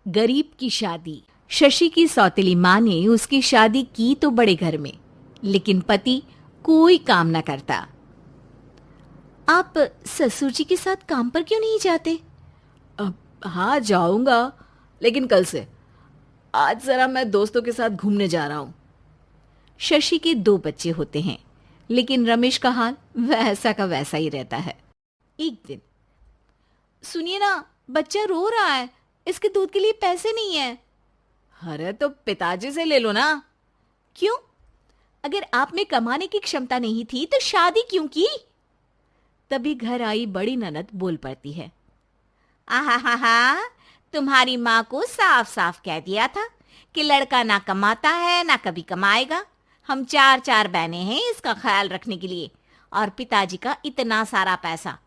गरीब की शादी। शशि की सौतेली माँ ने उसकी शादी की तो बड़े घर में, लेकिन पति कोई काम न करता। आप ससुर जी के साथ काम पर क्यों नहीं जाते? अब हाँ जाऊंगा, लेकिन कल से। आज जरा मैं दोस्तों के साथ घूमने जा रहा हूँ। शशि के 2 बच्चे होते हैं, लेकिन रमेश का हाल वैसा का वैसा ही रहता है। एक दिन, सुनिए ना, बच्चा रो रहा है, इसके दूध के लिए पैसे नहीं है। अरे तो पिताजी से ले लो ना। क्यों? अगर आप में कमाने की क्षमता नहीं थी तो शादी क्यों की? तभी घर आई बड़ी ननद बोल पड़ती है। आहा, तुम्हारी माँ को साफ साफ कह दिया था कि लड़का ना कमाता है ना कभी कमाएगा। हम 4 बहनें हैं इसका ख्याल रखने के लिए, और पिताजी का इतना सारा पैसा,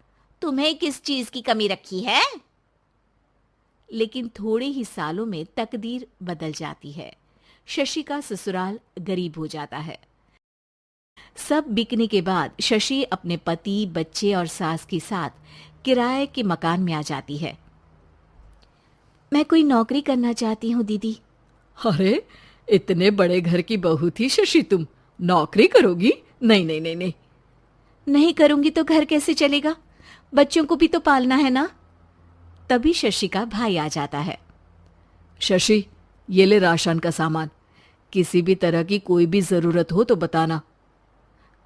तुम्हें किस चीज की कमी रखी है? लेकिन थोड़े ही सालों में तकदीर बदल जाती है। शशि का ससुराल गरीब हो जाता है। सब बिकने के बाद शशि अपने पति, बच्चे और सास के साथ किराए के मकान में आ जाती है। मैं कोई नौकरी करना चाहती हूँ दीदी। अरे इतने बड़े घर की बहू थी शशि, तुम नौकरी करोगी? नहीं नहीं नहीं नहीं। नहीं करूंगी तो घर कैसे चलेगा? बच्चों को भी तो पालना है ना। तभी शशि का भाई आ जाता है। शशि, ये ले राशन का सामान, किसी भी तरह की कोई भी जरूरत हो तो बताना।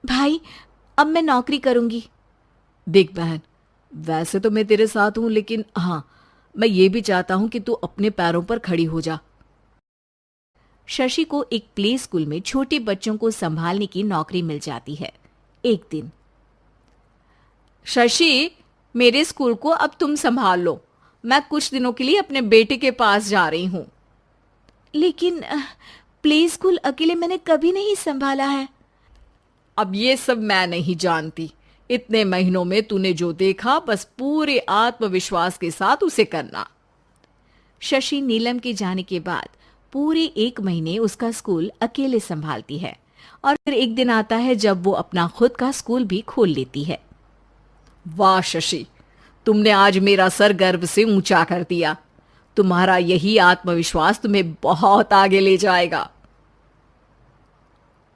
भाई, अब मैं नौकरी करूंगी। देख बहन, वैसे तो मैं तेरे साथ हूं, लेकिन हाँ, मैं ये भी चाहता हूं कि तू अपने पैरों पर खड़ी हो जा। शशि को एक प्ले स्कूल में छोटे बच्चों को संभालने की नौकरी मिल जाती है। एक दिन, शशि, मेरे स्कूल को अब तुम संभाल लो। मैं कुछ दिनों के लिए अपने बेटे के पास जा रही हूं। लेकिन प्ले स्कूल अकेले मैंने कभी नहीं संभाला है। अब ये सब मैं नहीं जानती। इतने महीनों में तूने जो देखा, बस पूरे आत्मविश्वास के साथ उसे करना। शशि नीलम के जाने के बाद पूरे 1 महीने उसका स्कूल अकेले संभालती है, और फिर एक दिन आता है जब वो अपना खुद का स्कूल भी खोल लेती है। वाह शशि, तुमने आज मेरा सर गर्व से ऊंचा कर दिया। तुम्हारा यही आत्मविश्वास तुम्हें बहुत आगे ले जाएगा।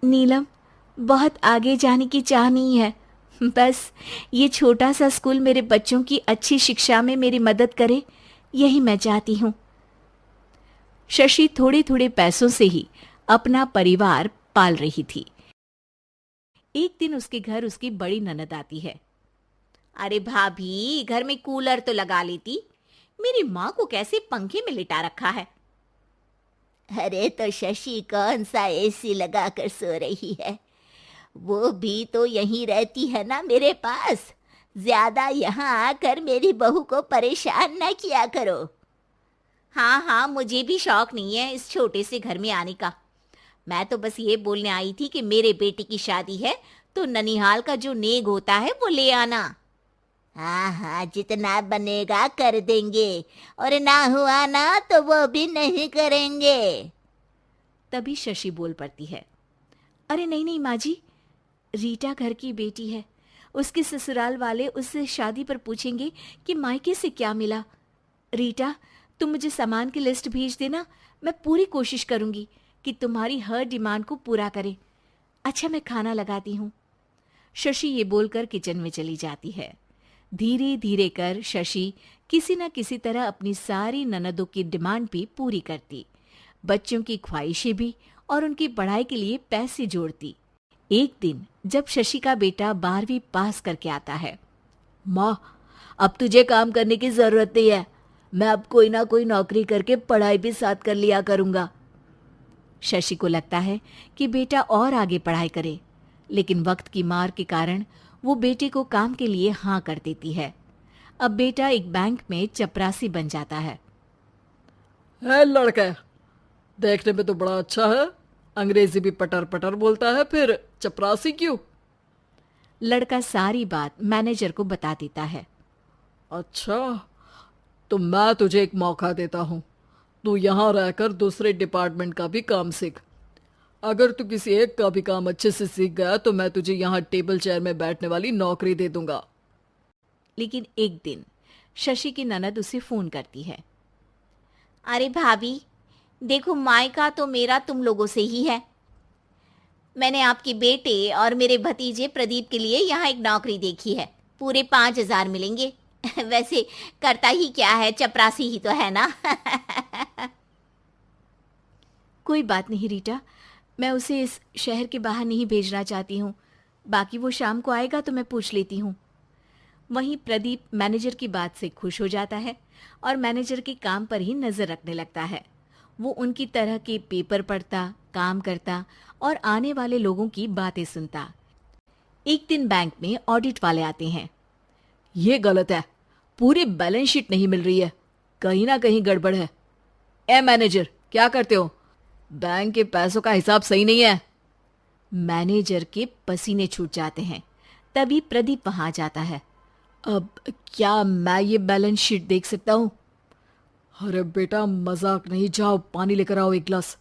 नीलम, बहुत आगे जाने की चाह नहीं है, बस ये छोटा सा स्कूल मेरे बच्चों की अच्छी शिक्षा में मेरी मदद करे, यही मैं चाहती हूँ। शशि थोड़े थोड़े पैसों से ही अपना परिवार पाल रही थी। एक दिन उसके घर उसकी बड़ी ननद आती है। अरे भाभी, घर में कूलर तो लगा लेती, मेरी माँ को कैसे पंखे में लिटा रखा है। अरे तो शशि कौन सा एसी लगा कर सो रही है, वो भी तो यहीं रहती है ना मेरे पास। ज्यादा यहाँ आकर मेरी बहू को परेशान न किया करो। हाँ, मुझे भी शौक नहीं है इस छोटे से घर में आने का। मैं तो बस ये बोलने आई थी कि मेरे बेटे की शादी है तो ननिहाल का जो नेग होता है वो ले आना। हाँ, जितना बनेगा कर देंगे, और ना हुआ ना तो वो भी नहीं करेंगे। तभी शशि बोल पड़ती है। अरे नहीं माँ जी, रीटा घर की बेटी है, उसके ससुराल वाले उससे शादी पर पूछेंगे कि मायके से क्या मिला। रीटा, तुम मुझे सामान की लिस्ट भेज देना, मैं पूरी कोशिश करूंगी कि तुम्हारी हर डिमांड को पूरा करें। अच्छा, मैं खाना लगाती हूँ। शशि ये बोलकर किचन में चली जाती है। धीरे धीरे कर शशि किसी न किसी तरह अपनी सारी ननदों की डिमांड भी पूरी करती, बच्चों की ख्वाहिशें भी, और उनकी पढ़ाई के लिए पैसे जोड़ती। एक दिन जब शशि का बेटा 12वीं पास करके आता है। माँ, अब तुझे काम करने की जरूरत नहीं है, मैं अब कोई ना कोई नौकरी करके पढ़ाई भी साथ कर लिया करूंगा। शशि को लगता है कि बेटा और आगे पढ़ाई करे, लेकिन वक्त की मार के कारण वो बेटे को काम के लिए हाँ कर देती है। अब बेटा एक बैंक में चपरासी बन जाता है। लड़का देखने में तो बड़ा अच्छा है, अंग्रेजी भी पटर पटर बोलता है, फिर चपरासी क्यों? लड़का सारी बात मैनेजर को बता देता है। अच्छा, तो मैं तुझे एक मौका देता हूँ, तू यहाँ रहकर दूसरे डिपार्टमेंट का भी काम सीख। अगर तू किसी एक का भी काम अच्छे से सीख गया तो मैं तुझे यहाँ टेबल चेयर में बैठने वाली नौकरी दे दूंगा। लेकिन एक दिन शशि की ननद उसे फोन करती है। अरे भाभी, देखो मायका तो मेरा तुम लोगों से ही है। मैंने आपके बेटे और मेरे भतीजे प्रदीप के लिए यहाँ एक नौकरी देखी है। पूरे 5,000 मिलेंगे। वैसे करता ही क्या है, चपरासी ही तो है ना। कोई बात नहीं रीटा, मैं उसे इस शहर के बाहर नहीं भेजना चाहती हूँ। बाकी वो शाम को आएगा तो मैं पूछ लेती हूँ। वहीं प्रदीप मैनेजर की बात से खुश हो जाता है और मैनेजर के काम पर ही नजर रखने लगता है। वो उनकी तरह के पेपर पढ़ता, काम करता और आने वाले लोगों की बातें सुनता। एक दिन बैंक में ऑडिट वाले आते हैं। ये गलत है, पूरी बैलेंस शीट नहीं मिल रही है, कहीं ना कहीं गड़बड़ है। ए मैनेजर, क्या करते हो? बैंक के पैसों का हिसाब सही नहीं है। मैनेजर के पसीने छूट जाते हैं। तभी प्रदीप वहां जाता है। अब क्या मैं ये बैलेंस शीट देख सकता हूँ? अरे बेटा मजाक नहीं, जाओ पानी लेकर आओ एक गिलास।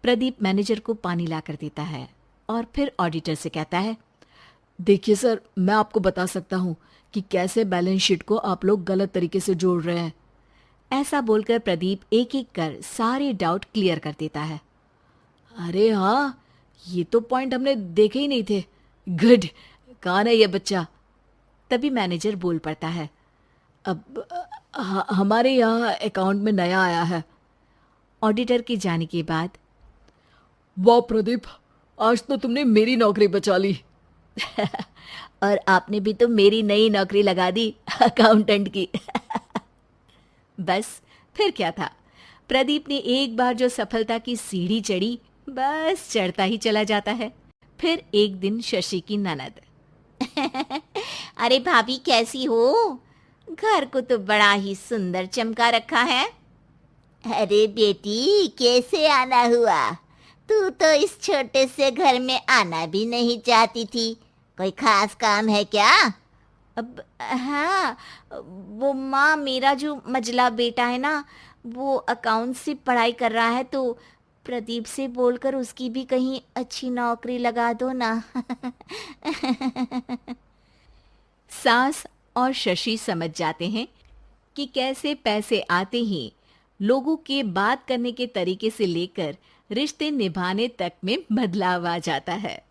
प्रदीप मैनेजर को पानी लाकर देता है और फिर ऑडिटर से कहता है, देखिए सर, मैं आपको बता सकता हूँ कि कैसे बैलेंस शीट को आप लोग गलत तरीके से जोड़ रहे हैं। ऐसा बोलकर प्रदीप एक एक कर सारे डाउट क्लियर कर देता है। अरे हाँ, ये तो पॉइंट हमने देखे ही नहीं थे। गुड, कौन है ये बच्चा? तभी मैनेजर बोल पड़ता है, अब हमारे यहाँ अकाउंट में नया आया है। ऑडिटर के जाने के बाद, वाह प्रदीप, आज तो तुमने मेरी नौकरी बचा ली। और आपने भी तो मेरी नई नौकरी लगा दी अकाउंटेंट की। बस फिर क्या था, प्रदीप ने एक बार जो सफलता की सीढ़ी चढ़ी, बस चढ़ता ही चला जाता है। फिर एक दिन शशि की ननद, अरे भाभी कैसी हो? घर को तो बड़ा ही सुंदर चमका रखा है। अरे बेटी, कैसे आना हुआ? तू तो इस छोटे से घर में आना भी नहीं चाहती थी। कोई खास काम है क्या? अब हाँ, वो माँ, मेरा जो मजला बेटा है ना, वो अकाउंट से पढ़ाई कर रहा है, तो प्रदीप से बोलकर उसकी भी कहीं अच्छी नौकरी लगा दो ना। सास और शशि समझ जाते हैं कि कैसे पैसे आते ही लोगों के बात करने के तरीके से लेकर रिश्ते निभाने तक में बदलाव आ जाता है।